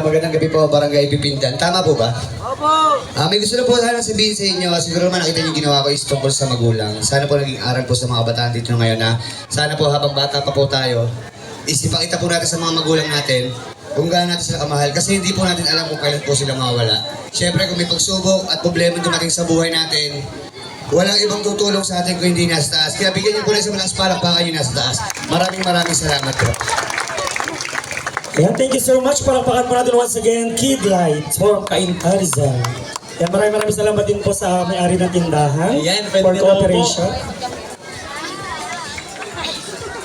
Magandang gabi po, Barangay Pipindan. Tama po ba? Opo! May gusto na po sana sabihin sa inyo. Siguro naman nakita niyo ginawa ko is tungkol sa magulang. Sana po naging aral po sa mga kabataan dito ngayon na sana po habang bata pa po tayo, isipakita po natin sa mga magulang natin kung gaano natin sila kamahal. Kasi hindi po natin alam kung kailan po sila mawawala. Siyempre kung may pagsubok at problema dumating sa buhay natin, walang ibang tutulong sa atin kung hindi nasa taas. Kaya bigyan niyo po rin sa malakas palakpakan yung nasa taas. Maraming salamat po. Yeah, thank you so much. Palakpakan po natin once again, Kid Light from Caintarizal. Yeah, maraming salamat din po sa may-ari ng tindahan for cooperation.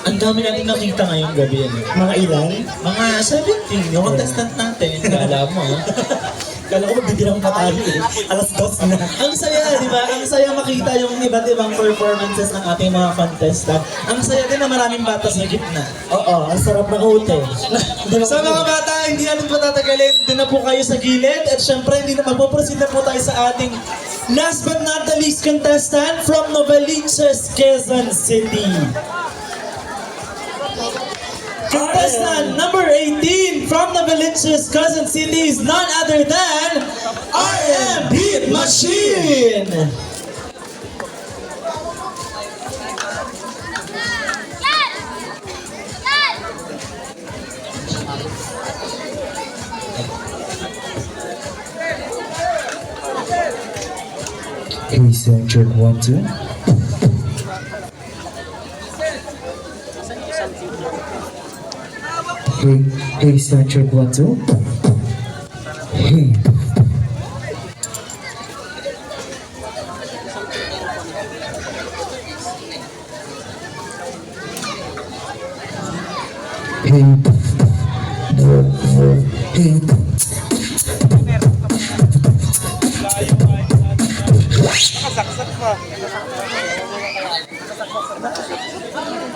Ang dami natin nakita ngayong gabi. Mga ilan? Mga 17, yung contestant natin. Kala mo. Kala ko magbibilang pa tayo eh. Alas 2 na. Ang saya, di ba? Ang saya makita yung iba't ibang performances ng ating mga contestant. Ang saya din na maraming bata sa gitna. Oo, ang sarap ng ute. Sa mga bata, hindi natin patatagalin. Doon na po kayo sa gilid. At syempre, hindi na magpo-proceed na po tayo sa ating last but not the least contestant from Novaliches, Quezon City. Contestant number 18 from Novaliches, Quezon City is none other than RM Beat Machine! Hey, sound check 1, 2. Hey, sound check 1, 2. Hey.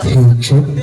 Hey, check.